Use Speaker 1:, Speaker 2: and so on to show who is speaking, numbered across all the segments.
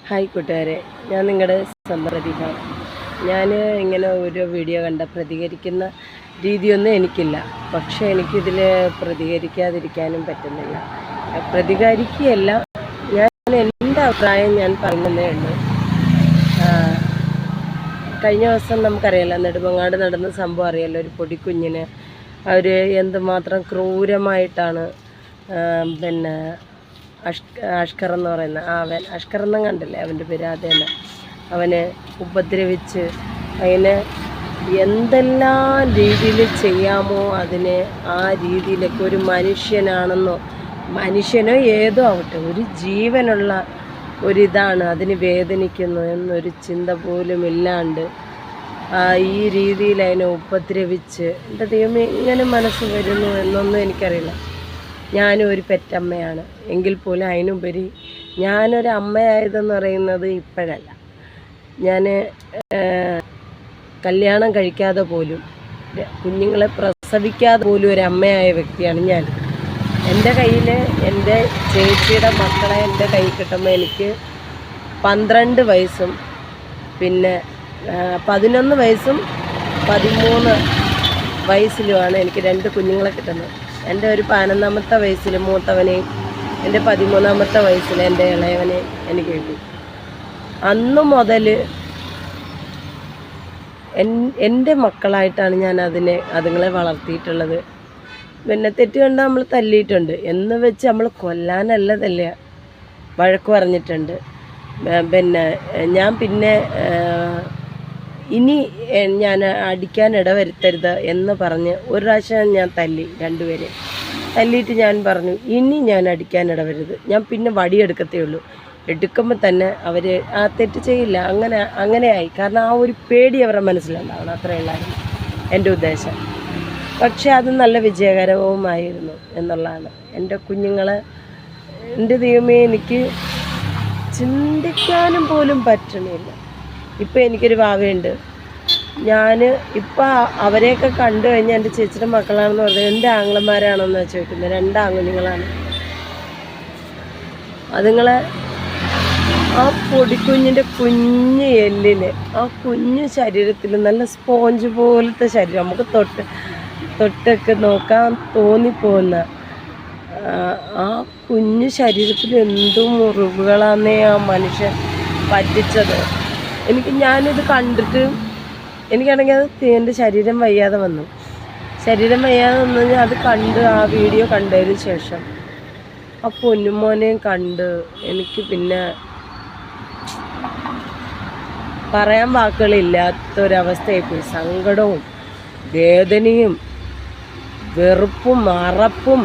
Speaker 1: Hi കൂട്ടുകാരെ, ഞാൻ നിങ്ങളുടെ സമൃദ്ധിക. ഞാൻ ഇങ്ങനെ ഒരു വീഡിയോ കണ്ട പ്രതികരിക്കുന്ന രീതിയൊന്നും എനിക്കില്ല. പക്ഷേ എനിക്കിതിൽ പ്രതികരിക്കാതിരിക്കാനും പറ്റുന്നില്ല. പ്രതികരിക്കുകയല്ല, ഞാൻ എൻ്റെ അഭിപ്രായം ഞാൻ പറയുന്നതേ ഉള്ളൂ. കഴിഞ്ഞ ദിവസം നമുക്കറിയാലോ, നെടുമങ്ങാട് നടന്ന സംഭവം അറിയാലോ. ഒരു പൊടിക്കുഞ്ഞിന് അവർ എന്തുമാത്രം ക്രൂരമായിട്ടാണ് പിന്നെ അഷ്കർ എന്ന് പറയുന്ന അവൻ, അഷ്കർ എന്നും കണ്ടില്ലേ അവൻ്റെ പേര്, അത് തന്നെ. അവനെ ഉപദ്രവിച്ച് അതിനെ എന്തെല്ലാം രീതിയിൽ ചെയ്യാമോ അതിനെ ആ രീതിയിലൊക്കെ ഒരു മനുഷ്യനാണെന്നോ മനുഷ്യനോ ഏതോ ആവട്ടെ, ഒരു ജീവനുള്ള ഒരിതാണ് അതിന് വേദനിക്കുന്നു എന്നൊരു ചിന്ത പോലും ഇല്ലാണ്ട് ഈ രീതിയിൽ അതിനെ ഉപദ്രവിച്ച്, എൻ്റെ ദൈവമേ ഇങ്ങനെ മനസ്സ് വരുന്നു എന്നൊന്നും എനിക്കറിയില്ല. ഞാനും ഒരു പെറ്റമ്മയാണ് എങ്കിൽ പോലും അതിനുപരി ഞാനൊരു അമ്മയായതെന്ന് പറയുന്നത് ഇപ്പോഴല്ല. ഞാൻ കല്യാണം കഴിക്കാതെ പോലും കുഞ്ഞുങ്ങളെ പ്രസവിക്കാതെ പോലും ഒരു അമ്മയായ വ്യക്തിയാണ് ഞാൻ. എൻ്റെ കയ്യിൽ എൻ്റെ ചേച്ചിയുടെ മക്കളെ എൻ്റെ കയ്യിൽ കിട്ടുമ്പോൾ എനിക്ക് 12 വയസ്സും പിന്നെ 11 വയസ്സും 13 വയസ്സിലുമാണ് എനിക്ക് 2 കുഞ്ഞുങ്ങളെ കിട്ടുന്നത്. എൻ്റെ ഒരു 11ാമത്തെ വയസ്സിൽ മൂത്തവനെയും എൻ്റെ 13ാമത്തെ വയസ്സിൽ എൻ്റെ ഇളയവനെ എനിക്ക് കിട്ടി. അന്ന് മുതൽ എൻ്റെ മക്കളായിട്ടാണ് ഞാൻ അതുങ്ങളെ വളർത്തിയിട്ടുള്ളത്. പിന്നെ തെറ്റ് കണ്ടാൽ നമ്മൾ തല്ലിയിട്ടുണ്ട് എന്ന് വെച്ച് നമ്മൾ കൊല്ലാനല്ല തല്ലുക, വഴക്ക് പറഞ്ഞിട്ടുണ്ട്. പിന്നെ ഞാൻ ഇനി ഞാൻ അടിക്കാൻ ഇടവരുത്തരുത് എന്ന് പറഞ്ഞ് ഒരു പ്രാവശ്യം ഞാൻ തല്ലി, 2 പേരെ തല്ലിയിട്ട് ഞാൻ പറഞ്ഞു ഇനി ഞാൻ അടിക്കാൻ ഇടവരുത്, ഞാൻ പിന്നെ വടിയെടുക്കത്തേ ഉള്ളൂ. എടുക്കുമ്പോൾ തന്നെ അവർ ആ തെറ്റ് ചെയ്യില്ല. അങ്ങനെയായി. കാരണം ആ ഒരു പേടി അവരുടെ മനസ്സിലുണ്ടാവണം, അത്രയുള്ളായിരുന്നു എൻ്റെ ഉദ്ദേശം. പക്ഷേ അത് നല്ല വിജയകരവുമായിരുന്നു എന്നുള്ളതാണ്. എൻ്റെ കുഞ്ഞുങ്ങളെ എൻ്റെ ദൈവമേ എനിക്ക് ചിന്തിക്കാനും പോലും പറ്റണില്ല. ഇപ്പം എനിക്കൊരു വാവയുണ്ട്. ഞാൻ ഇപ്പം അവരെയൊക്കെ കണ്ടു കഴിഞ്ഞാൽ എൻ്റെ ചേച്ചിയുടെ മക്കളാണെന്ന് പറഞ്ഞാൽ എൻ്റെ ആങ്ങളമാരാണെന്ന് ചോദിക്കുന്നത്. 2 ആൺകുഞ്ഞുങ്ങളാണ്. അതുങ്ങളെ ആ പൊടിക്കുഞ്ഞിൻ്റെ കുഞ്ഞ് എല്ലിന് ആ കുഞ്ഞു ശരീരത്തിൽ നല്ല സ്പോഞ്ച് പോലത്തെ ശരീരം, നമുക്ക് തൊട്ടൊക്കെ നോക്കാൻ തോന്നിപ്പോകുന്ന ആ കുഞ്ഞു ശരീരത്തിൽ എന്തു മുറിവുകളാന്നേ ആ മനുഷ്യൻ പറ്റിച്ചത്. ഞാനിത് കണ്ടിട്ട് എനിക്കാണെങ്കിൽ അത് എൻ്റെ ശരീരം വയ്യാതെ വന്നു. അത് കണ്ട് ആ വീഡിയോ കണ്ടതിന് ശേഷം ആ പൊന്നുമോനെയും കണ്ട് എനിക്ക് പിന്നെ പറയാൻ വാക്കുകളില്ലാത്തൊരവസ്ഥയായിപ്പോയി. സങ്കടവും വേദനയും വെറുപ്പും അറപ്പും,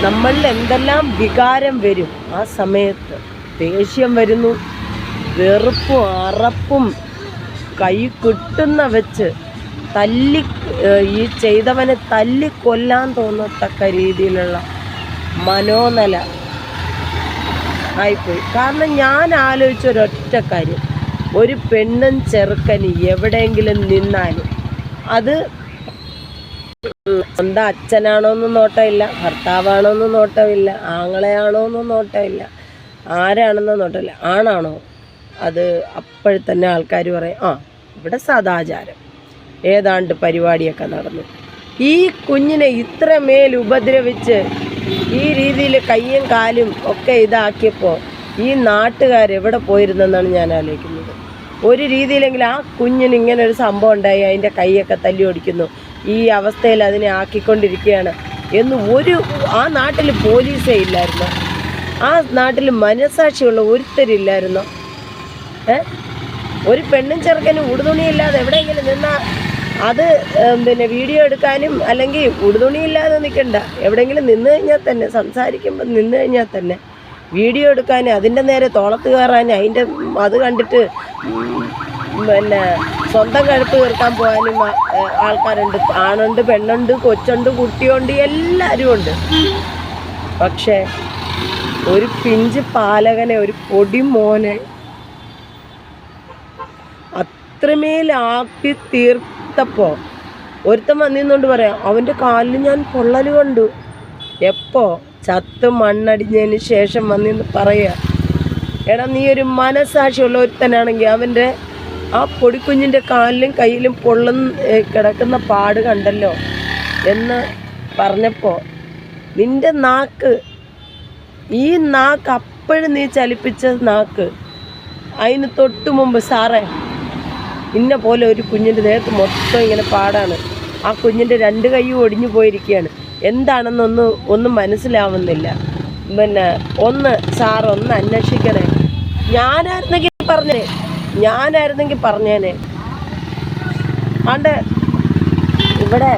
Speaker 1: നമ്മളിൽ എന്തെല്ലാം വികാരം വരും ആ സമയത്ത്. ദേഷ്യം വരുന്നു, വെറുപ്പും അറപ്പും, കൈ കിട്ടുന്ന വെച്ച് ഈ ചെയ്തവനെ തല്ലിക്കൊല്ലാൻ തോന്നത്തക്ക രീതിയിലുള്ള മനോനില ആയിപ്പോയി. കാരണം ഞാൻ ആലോചിച്ച ഒരൊറ്റ കാര്യം, ഒരു പെണ്ണും ചെറുക്കന് എവിടെയെങ്കിലും നിന്നാലും അത് സ്വന്തം അച്ഛനാണോന്നും നോട്ടമില്ല, ഭർത്താവാണോന്നും നോട്ടമില്ല, ആങ്ങളെയാണോന്നും നോട്ടമില്ല, ആരാണെന്നും നോട്ടമില്ല, ആണാണോ അത് അപ്പോഴത്തന്നെ ആൾക്കാർ പറയും ഇവിടെ സദാചാരം ഏതാണ്ട് പരിപാടിയൊക്കെ നടന്നു. ഈ കുഞ്ഞിനെ ഇത്രമേൽ ഉപദ്രവിച്ച് ഈ രീതിയിൽ കയ്യും കാലും ഒക്കെ ഇതാക്കിയപ്പോൾ ഈ നാട്ടുകാരെവിടെ പോയിരുന്നെന്നാണ് ഞാൻ ആലോചിക്കുന്നത്. ഒരു രീതിയിലെങ്കിലും ആ കുഞ്ഞിന് ഇങ്ങനെ ഒരു സംഭവം ഉണ്ടായി, അതിൻ്റെ കൈയൊക്കെ തല്ലി ഓടിക്കുന്നു, ഈ അവസ്ഥയിൽ അതിനെ ആക്കിക്കൊണ്ടിരിക്കുകയാണ് എന്ന് ആ നാട്ടിൽ പോലീസേ ഇല്ലായിരുന്നു, ആ നാട്ടിൽ മനസാക്ഷിയുള്ള ഒരുത്തരില്ലായിരുന്നു. ഒരു പെണ്ണും ചെറുക്കനും ഉടുതുണിയില്ലാതെ എവിടെയെങ്കിലും നിന്നാൽ അത് പിന്നെ വീഡിയോ എടുക്കാനും, അല്ലെങ്കിൽ ഉടുതുണിയില്ലാതെ നിൽക്കണ്ട, എവിടെയെങ്കിലും നിന്ന് കഴിഞ്ഞാൽ തന്നെ സംസാരിക്കുമ്പോൾ നിന്ന് കഴിഞ്ഞാൽ തന്നെ വീഡിയോ എടുക്കാനും അതിൻ്റെ നേരെ തോളത്ത് കയറാനും അതിൻ്റെ അത് കണ്ടിട്ട് പിന്നെ സ്വന്തം കഴുത്ത് തീർക്കാൻ പോകാനും ആൾക്കാരുണ്ട്. ആണുണ്ട്, പെണ്ണുണ്ട്, കൊച്ചുണ്ട്, കുട്ടിയുണ്ട്, എല്ലാവരും ഉണ്ട്. പക്ഷേ ഒരു പിഞ്ച് പാലകനെ, ഒരു പൊടിമോനെ അത്രമേലാക്കി തീർത്തപ്പോൾ ഒരുത്തൻ വന്നിരുന്നുകൊണ്ട് പറയാം, അവൻ്റെ കാലിൽ ഞാൻ പൊള്ളൽ കണ്ടു. എപ്പോൾ ചത്ത് മണ്ണടിഞ്ഞതിന് ശേഷം വന്നിന്ന് പറയുക, എടാ, നീ ഒരു മനസ്സാക്ഷിയുള്ള ഒരുത്തനാണെങ്കിൽ അവൻ്റെ ആ പൊടിക്കുഞ്ഞിൻ്റെ കാലിലും കയ്യിലും കിടക്കുന്ന പാട് കണ്ടല്ലോ എന്ന് പറഞ്ഞപ്പോൾ നിൻ്റെ നാക്ക്, ഈ നാക്ക് അപ്പോഴും നീ ചലിപ്പിച്ച നാക്ക്, അതിന് തൊട്ട് മുമ്പ് സാറേ ഇന്ന പോലെ ഒരു കുഞ്ഞിൻ്റെ ദേഹത്ത് മൊത്തം ഇങ്ങനെ പാടാണ്, ആ കുഞ്ഞിൻ്റെ 2 കൈയും ഒടിഞ്ഞു പോയിരിക്കുകയാണ്, എന്താണെന്നൊന്നും മനസ്സിലാവുന്നില്ല, പിന്നെ സാറൊന്ന് അന്വേഷിക്കണേ. ഞാനായിരുന്നെങ്കിൽ പറഞ്ഞേനെ. ആണ്ട് ഇവിടെ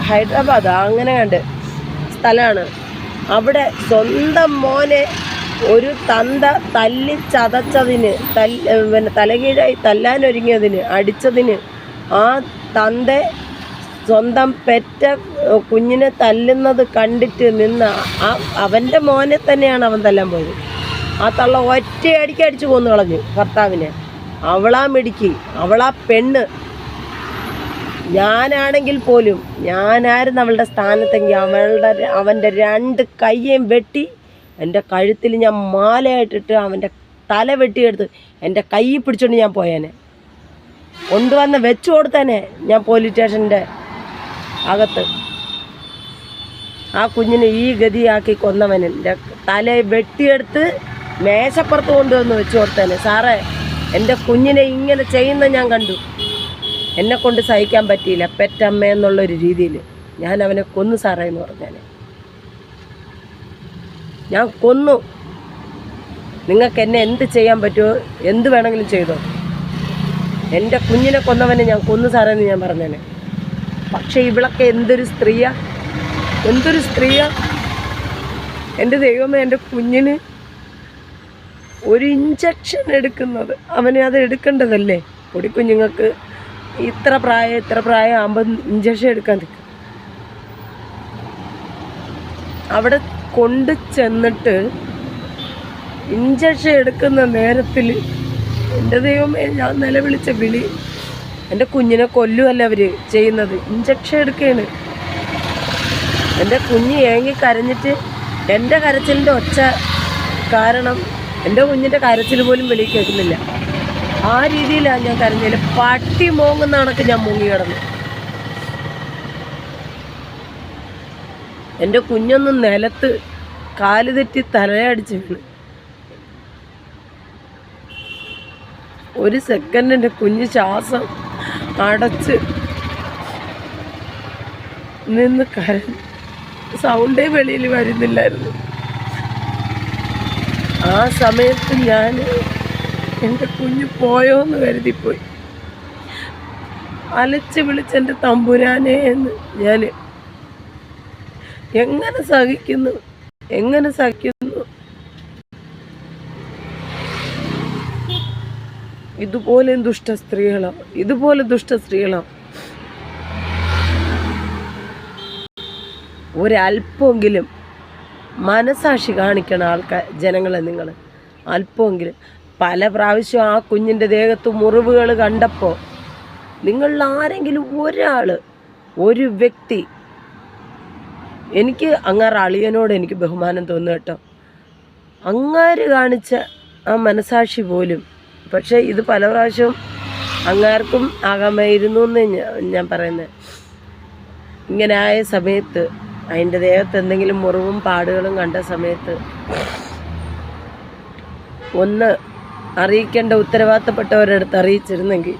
Speaker 1: ഹൈദരാബാദ് അങ്ങനെ കണ്ട് സ്ഥലമാണ്, അവിടെ സ്വന്തം മോനെ ഒരു തന്ത തല്ലി ചതച്ചതിന്, പിന്നെ തലകീഴായി തല്ലാനൊരുങ്ങിയതിന്, അടിച്ചതിന് ആ തന്ത സ്വന്തം പെറ്റ കുഞ്ഞിനെ തല്ലുന്നത് കണ്ടിട്ട് നിന്ന് അവൻ്റെ മോനെ തന്നെയാണ് അവൻ തല്ലാൻ പോയത്. ആ തള്ള ഒറ്റയടിക്ക് അടിച്ചു കൊന്നു കളഞ്ഞു ഭർത്താവിനെ. അവളാ മിടുക്കി, അവളാ പെണ്ണ്. ഞാനാണെങ്കിൽ പോലും, ഞാനായിരുന്നു അവളുടെ സ്ഥാനത്തെങ്കിൽ അവൻ്റെ 2 കൈയും വെട്ടി എൻ്റെ കഴുത്തിൽ ഞാൻ മാലയായിട്ടിട്ട് അവൻ്റെ തല വെട്ടിയെടുത്ത് എൻ്റെ കൈ പിടിച്ചോണ്ട് ഞാൻ പോയേനെ, കൊണ്ടുവന്ന് വെച്ചു കൊടുത്തേനെ ഞാൻ പോലീസ് സ്റ്റേഷൻ്റെ അകത്ത്. ആ കുഞ്ഞിനെ ഈ ഗതിയാക്കി കൊന്നവന് എൻ്റെ തല വെട്ടിയെടുത്ത് മേശപ്പുറത്ത് കൊണ്ടുവന്ന് വെച്ചു കൊടുത്തേനെ. സാറേ, എൻ്റെ കുഞ്ഞിനെ ഇങ്ങനെ ചെയ്യുന്ന ഞാൻ കണ്ടു, എന്നെക്കൊണ്ട് സഹിക്കാൻ പറ്റിയില്ല. പെറ്റമ്മ എന്നുള്ളൊരു രീതിയിൽ ഞാൻ അവനെ കൊന്നു സാറേ എന്ന് പറഞ്ഞാൽ, ഞാൻ കൊന്നു. നിങ്ങൾക്ക് എന്നെ എന്ത് ചെയ്യാൻ പറ്റുമോ, എന്ത് വേണമെങ്കിലും ചെയ്തോ, എൻ്റെ കുഞ്ഞിനെ കൊന്നവനെ ഞാൻ കൊന്നു സാറേ എന്ന് ഞാൻ പറഞ്ഞേനെ. പക്ഷേ ഇവളൊക്കെ എന്തൊരു സ്ത്രീയാ. എൻ്റെ ദൈവമേ, എൻ്റെ കുഞ്ഞിന് ഒരു ഇഞ്ചക്ഷൻ എടുക്കുന്നത്, അവനെ അത് എടുക്കേണ്ടതല്ലേ? പൊടിക്കുഞ്ഞുങ്ങൾക്ക് ഇത്ര പ്രായം ആകുമ്പോൾ ഇഞ്ചക്ഷൻ എടുക്കാൻ നിൽക്കും. അവിടെ കൊണ്ട് ചെന്നിട്ട് ഇഞ്ചക്ഷൻ എടുക്കുന്ന നേരത്തിൽ എൻ്റെ ദൈവമേ, ഞാൻ നിലവിളിച്ച വിളി. എൻ്റെ കുഞ്ഞിനെ കൊല്ലുമല്ല അവർ ചെയ്യുന്നത്, ഇഞ്ചക്ഷൻ എടുക്കുകയാണ്. എൻ്റെ കുഞ്ഞ് ഏങ്ങി കരഞ്ഞിട്ട് എൻ്റെ കരച്ചിലിൻ്റെ ഒച്ച കാരണം എൻ്റെ കുഞ്ഞിൻ്റെ കരച്ചിൽ പോലും വെളിയിൽ കേൾക്കുന്നില്ല. ആ രീതിയിലാണ് ഞാൻ കരഞ്ഞില്ല. പട്ടി മോങ്ങുന്ന കണക്ക് ഞാൻ മുങ്ങി കിടന്നു. എൻ്റെ കുഞ്ഞൊന്നും നിലത്ത് കാല് തെറ്റി തലയടിച്ച് വീണ്. ഒരു സെക്കൻഡ് എൻ്റെ കുഞ്ഞ് ശ്വാസം അടച്ച് നിന്ന് കരഞ്ഞു. സൗണ്ടേ വെളിയിൽ വരുന്നില്ലായിരുന്നു. ആ സമയത്ത് ഞാൻ എൻ്റെ കുഞ്ഞ് പോയോന്ന് കരുതിപ്പോയി. അലച്ച് വിളിച്ചെൻ്റെ തമ്പുരാനെ എന്ന് ഞാൻ എങ്ങനെ സഹിക്കുന്നു. ഇതുപോലെ ദുഷ്ട സ്ത്രീകളാണ്. ഒരല്പമെങ്കിലും മനസാക്ഷി കാണിക്കണം ജനങ്ങളെ. നിങ്ങൾ അല്പമെങ്കിലും. പല പ്രാവശ്യം ആ കുഞ്ഞിൻ്റെ ദേഹത്ത് മുറിവുകൾ കണ്ടപ്പോൾ നിങ്ങളിൽ ആരെങ്കിലും ഒരു വ്യക്തി, എനിക്ക് അങ്ങാറ് അളിയനോട് എനിക്ക് ബഹുമാനം തോന്നുന്നു കേട്ടോ, അങ്ങാര് കാണിച്ച ആ മനസാക്ഷി പോലും. പക്ഷേ ഇത് പല പ്രാവശ്യവും അങ്ങാർക്കും ആകാമായിരുന്നു എന്ന് ഞാൻ പറയുന്നത്. ഇങ്ങനെ ആയ സമയത്ത്, അതിൻ്റെ ദേഹത്ത് എന്തെങ്കിലും മുറിവും പാടുകളും കണ്ട സമയത്ത് ഒന്ന് അറിയിക്കേണ്ട ഉത്തരവാദിത്തപ്പെട്ടവരടുത്ത് അറിയിച്ചിരുന്നെങ്കിൽ,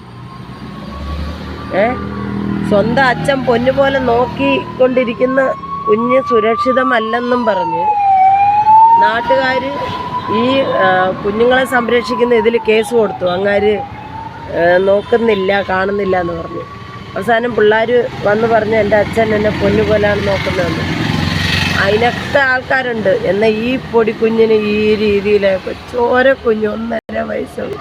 Speaker 1: സ്വന്തം അച്ഛൻ പൊന്നുപോലെ നോക്കിക്കൊണ്ടിരിക്കുന്ന കുഞ്ഞ് സുരക്ഷിതമല്ലെന്നും പറഞ്ഞ് നാട്ടുകാർ ഈ കുഞ്ഞുങ്ങളെ സംരക്ഷിക്കുന്ന ഇതിൽ കേസ് കൊടുത്തു. അങ്ങാര് നോക്കുന്നില്ല, കാണുന്നില്ല എന്ന് പറഞ്ഞു. അവസാനം പിള്ളേർ വന്ന് പറഞ്ഞ് എൻ്റെ അച്ഛൻ എന്നെ പൊന്നുപോലാണ് നോക്കുന്നതെന്ന്. അതിനൊക്കെ ആൾക്കാരുണ്ട്. എന്നാൽ ഈ പൊടിക്കുഞ്ഞിന് ഈ രീതിയിലൊക്കെ ചോര കുഞ്ഞ് 1.5 വയസ്സുള്ളൂ.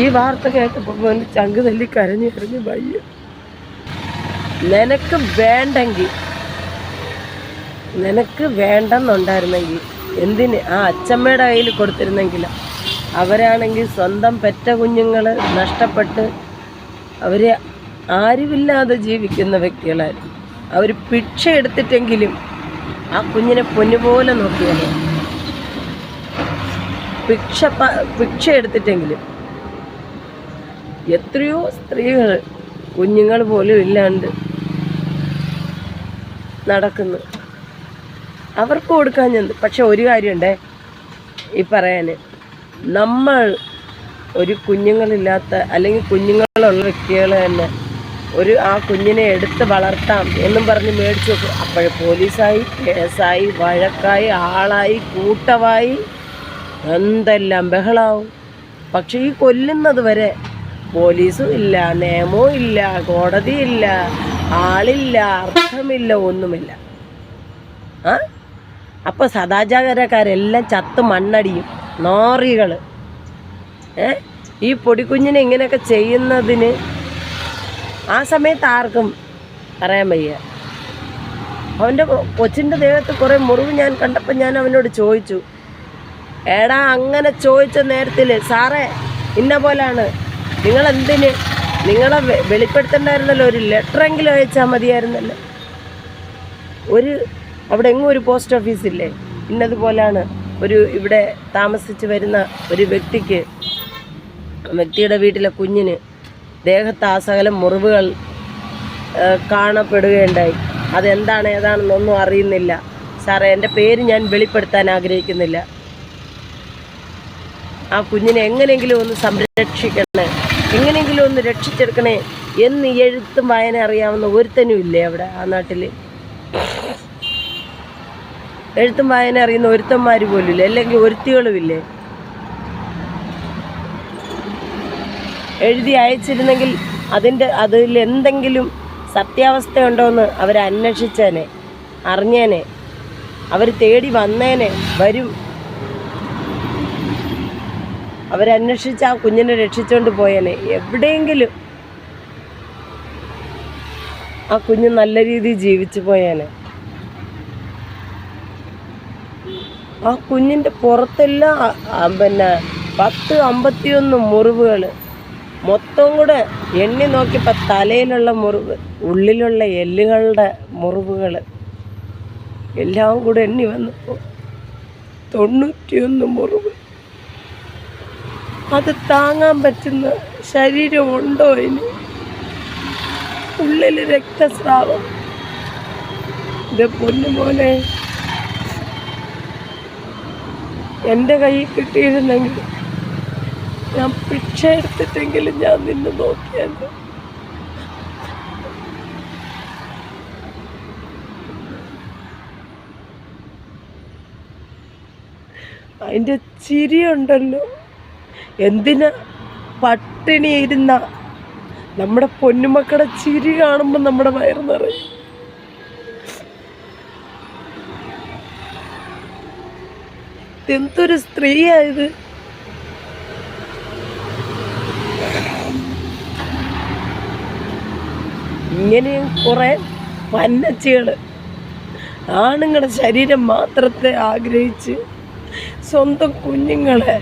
Speaker 1: ഈ വാർത്ത കേട്ടപ്പോൾ ചങ്ക് തല്ലി കരഞ്ഞ് വയ്യ. നിനക്ക് വേണ്ടെന്നുണ്ടായിരുന്നെങ്കിൽ എന്തിന് ആ അച്ഛമ്മയുടെ കയ്യിൽ കൊടുത്തിരുന്നെങ്കിൽ. അവരാണെങ്കിൽ സ്വന്തം പെറ്റ കുഞ്ഞുങ്ങൾ നഷ്ടപ്പെട്ട് അവർ ആരുമില്ലാതെ ജീവിക്കുന്ന വ്യക്തികളായിരുന്നു. അവർ ഭിക്ഷ എടുത്തിട്ടെങ്കിലും ആ കുഞ്ഞിനെ പൊന്നുപോലെ നോക്കിയത്. ഭിക്ഷ എടുത്തിട്ടെങ്കിലും എത്രയോ സ്ത്രീകൾ കുഞ്ഞുങ്ങൾ പോലും ഇല്ലാണ്ട് നടക്കുന്നു. അവർക്ക് കൊടുക്കാൻ ചെന്ന്. പക്ഷെ ഒരു കാര്യമുണ്ടേ ഈ പറയാൻ, നമ്മൾ ഒരു കുഞ്ഞുങ്ങളില്ലാത്ത അല്ലെങ്കിൽ കുഞ്ഞുങ്ങളുള്ള വ്യക്തികൾ തന്നെ ആ കുഞ്ഞിനെ എടുത്ത് വളർത്താം എന്നും പറഞ്ഞ് മേടിച്ചു വെക്കും. അപ്പോഴേ പോലീസായി, കേസായി, വഴക്കായി, ആളായി, കൂട്ടമായി, എന്തെല്ലാം ബഹളാവും. പക്ഷെ ഈ കൊല്ലുന്നത് വരെ പോലീസും ഇല്ല, നിയമവും ഇല്ല, കോടതിയില്ല, ആളില്ല, അർത്ഥമില്ല, ഒന്നുമില്ല. അപ്പോൾ സദാചാരക്കാരെല്ലാം ചത്ത് മണ്ണടിയും. നോറികൾ ഈ പൊടിക്കുഞ്ഞിനെ ഇങ്ങനെയൊക്കെ ചെയ്യുന്നതിന് ആ സമയത്ത് ആർക്കും പറയാൻ വയ്യ. അവൻ്റെ കൊച്ചിൻ്റെ ദേഹത്ത് കുറേ മുറിവ് ഞാൻ കണ്ടപ്പോൾ ഞാൻ അവനോട് ചോദിച്ചു, എടാ അങ്ങനെ ചോദിച്ച നേരത്തിൽ സാറേ ഇന്ന പോലാണ്, നിങ്ങളെന്തിന് നിങ്ങളെ വെളിപ്പെടുത്തണ്ടായിരുന്നല്ലോ, ഒരു ലെറ്ററെങ്കിലും അയച്ചാൽ മതിയായിരുന്നല്ലോ. അവിടെ എങ്ങും ഒരു പോസ്റ്റ് ഓഫീസില്ലേ, ഇന്നതുപോലാണ് ഇവിടെ താമസിച്ച് വരുന്ന ഒരു വ്യക്തിയുടെ വീട്ടിലെ കുഞ്ഞിന് ദേഹത്ത് ആ സകലം മുറിവുകൾ കാണപ്പെടുകയുണ്ടായി. അതെന്താണ് ഏതാണെന്നൊന്നും അറിയുന്നില്ല സാറേ, എൻ്റെ പേര് ഞാൻ വെളിപ്പെടുത്താൻ ആഗ്രഹിക്കുന്നില്ല. ആ കുഞ്ഞിനെ എങ്ങനെയെങ്കിലും ഒന്ന് സംരക്ഷിക്കണേ, എങ്ങനെയെങ്കിലും ഒന്ന് രക്ഷിച്ചെടുക്കണേ എന്ന് എഴുത്തും വായന അറിയാവുന്ന ഒരുത്തനും ഇല്ലേ അവിടെ ആ നാട്ടിൽ? എഴുത്തും വായന അറിയുന്ന ഒരുത്തന്മാർ പോലും ഇല്ല, അല്ലെങ്കിൽ ഒരുത്തികളുമില്ലേ? എഴുതി അയച്ചിരുന്നെങ്കിൽ അതിൽ എന്തെങ്കിലും സത്യാവസ്ഥയുണ്ടോയെന്ന് അവരന്വേഷിച്ചേനെ, അറിഞ്ഞേനെ, അവർ തേടി വരും. അവരന്വേഷിച്ച് ആ കുഞ്ഞിനെ രക്ഷിച്ചുകൊണ്ട് പോയേനെ. എവിടെയെങ്കിലും ആ കുഞ്ഞ് നല്ല രീതിയിൽ ജീവിച്ചു പോയേനെ. ആ കുഞ്ഞിൻ്റെ പുറത്തെല്ലാം 51 മുറിവുകൾ, മൊത്തം കൂടെ എണ്ണി നോക്കിയപ്പോൾ തലയിലുള്ള മുറിവ്, ഉള്ളിലുള്ള എല്ലുകളുടെ മുറിവുകൾ എല്ലാം കൂടെ എണ്ണി വന്നപ്പോൾ 91 മുറിവ്. അത് താങ്ങാൻ പറ്റുന്ന ശരീരമുണ്ടോ ഇനി? ഉള്ളിൽ രക്തസ്രാവം. ഇത് പൊന്നുമോനെ, എൻ്റെ കയ്യിൽ കിട്ടിയിരുന്നെങ്കിൽ ഞാൻ ഭിക്ഷ എടുത്തിട്ടെങ്കിലും ഞാൻ നിന്ന് നോക്കിയല്ലോ. അതിൻ്റെ ചിരിയുണ്ടല്ലോ, എന്തിനാ പട്ടിണി ഇരുന്ന നമ്മുടെ പൊന്നുമക്കളുടെ ചിരി കാണുമ്പോൾ നമ്മുടെ വയറ് നിറയും. എന്തൊരു സ്ത്രീയായത്! ഇങ്ങനെയും കുറെ പന്നച്ചികൾ ആണുങ്ങളുടെ ശരീരം മാത്രത്തെ ആഗ്രഹിച്ച് സ്വന്തം കുഞ്ഞുങ്ങളെ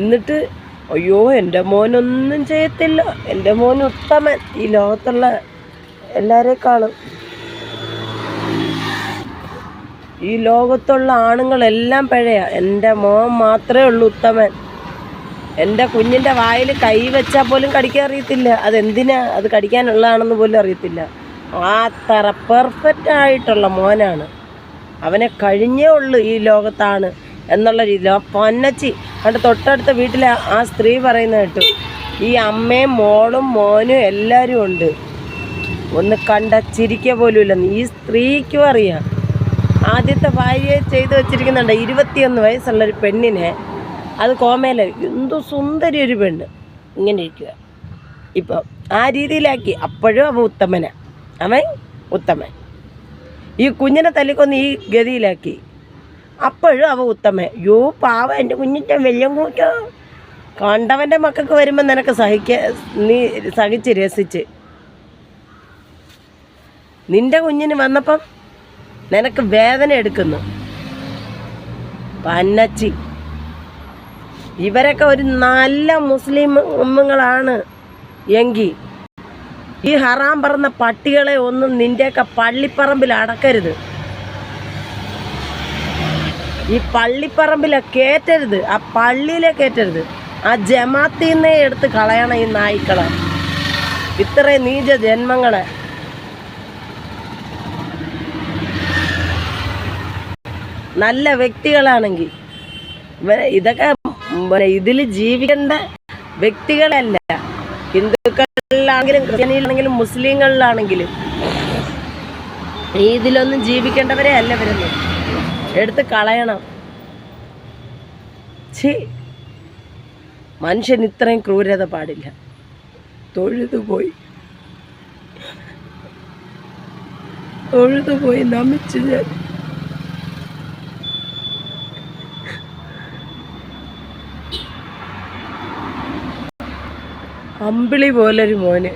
Speaker 1: എന്നിട്ട് അയ്യോ എൻ്റെ മോനൊന്നും ചെയ്യത്തില്ല, എൻ്റെ മോൻ ഉത്തമൻ, ഈ ലോകത്തുള്ള എല്ലാവരെക്കാളും, ഈ ലോകത്തുള്ള ആണുങ്ങളെല്ലാം പഴയ, എൻ്റെ മോൻ മാത്രമേ ഉള്ളൂ ഉത്തമൻ. എൻ്റെ കുഞ്ഞിൻ്റെ വായിൽ കൈ വെച്ചാൽ പോലും കടിക്കാൻ അറിയത്തില്ല. അതെന്തിനാ അത് കടിക്കാനുള്ളതാണെന്ന് പോലും അറിയത്തില്ല. അത്ര പെർഫെക്റ്റ് ആയിട്ടുള്ള മോനാണ്. അവനെ കഴിഞ്ഞേ ഉള്ളൂ ഈ ലോകത്താണ് എന്നുള്ള രീതിയിൽ. ആ പൊന്നച്ചി അവിടെ തൊട്ടടുത്ത വീട്ടിലെ ആ സ്ത്രീ പറയുന്ന കേട്ടു, ഈ അമ്മയും മോളും മോനും എല്ലാവരും ഉണ്ട്, ഒന്ന് കണ്ട ചിരിക്കുക പോലും ഇല്ലെന്ന്. ഈ സ്ത്രീക്കും അറിയാം. ആദ്യത്തെ ഭാര്യയെ ചെയ്ത് വെച്ചിരിക്കുന്നുണ്ട് 21 വയസ്സുള്ളൊരു പെണ്ണിനെ, അത് കോമയില, എന്തോ സുന്ദരി ഒരു പെണ്ണ് ഇങ്ങനെ ഇരിക്കുക. ഇപ്പം ആ രീതിയിലാക്കി. അപ്പോഴും അവൻ ഉത്തമൻ. ഈ കുഞ്ഞിനെ തല്ലിക്കൊന്ന് ഈ ഗതിയിലാക്കി. അപ്പോഴും അവ ഉത്തമ. യോ പാവ എൻ്റെ കുഞ്ഞിൻ്റെ വലിയ കൂറ്റ കണ്ടവൻ്റെ മക്കൾക്ക് വരുമ്പോൾ നിനക്ക് നീ സഹിച്ച് രസിച്ച്. നിൻ്റെ കുഞ്ഞിന് വന്നപ്പം നിനക്ക് വേദന എടുക്കുന്നു. പന്നച്ചി. ഇവരൊക്കെ ഒരു നല്ല മുസ്ലിം ഉമ്മങ്ങളാണ് എങ്കിൽ ഈ ഹറാം പറഞ്ഞ പട്ടികളെ ഒന്നും നിൻ്റെയൊക്കെ പള്ളിപ്പറമ്പിൽ അടക്കരുത്. ഈ പള്ളിപ്പറമ്പിലെ കയറ്റരുത്, ആ പള്ളിയിലെ കയറ്റരുത്. ആ ജമാത്തിൽ നിന്നേ എടുത്ത് കളയണം ഈ നായ്ക്കളെ, ഇത്രയും നീച ജന്മങ്ങളെ. നല്ല വ്യക്തികളാണെങ്കിൽ ഇതൊക്കെ ഇതിൽ ജീവിക്കേണ്ട വ്യക്തികളല്ല. ഹിന്ദുക്കളിലാണെങ്കിലും ക്രിസ്ത്യാനിയിലാണെങ്കിലും മുസ്ലിങ്ങളിലാണെങ്കിലും ഇതിലൊന്നും ജീവിക്കേണ്ടവരെ അല്ല വരുന്നത്. എടുത്ത് കളയണം. മനുഷ്യൻ ഇത്രയും ക്രൂരത പാടില്ല. തൊഴുതുപോയി നമിച്ചു ഞാൻ. അമ്പിളി പോലൊരു മോന്,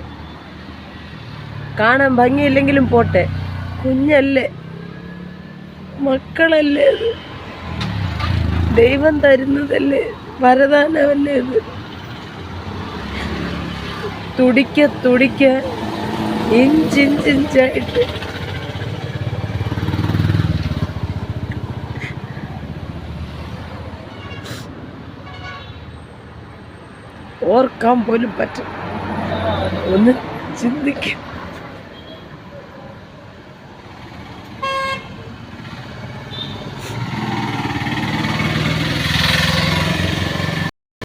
Speaker 1: കാണാൻ ഭംഗിയില്ലെങ്കിലും പോട്ടെ, കുഞ്ഞല്ലേ, മക്കളല്ലേ, അത് ദൈവം തരുന്നതല്ലേ, വരദാനമല്ലേ ഇത്. തുടിക്ക ഇഞ്ചിഞ്ചിഞ്ചായിട്ട് ഓർക്കാൻ പോലും പറ്റും. ഒന്ന് ചിന്തിക്കും.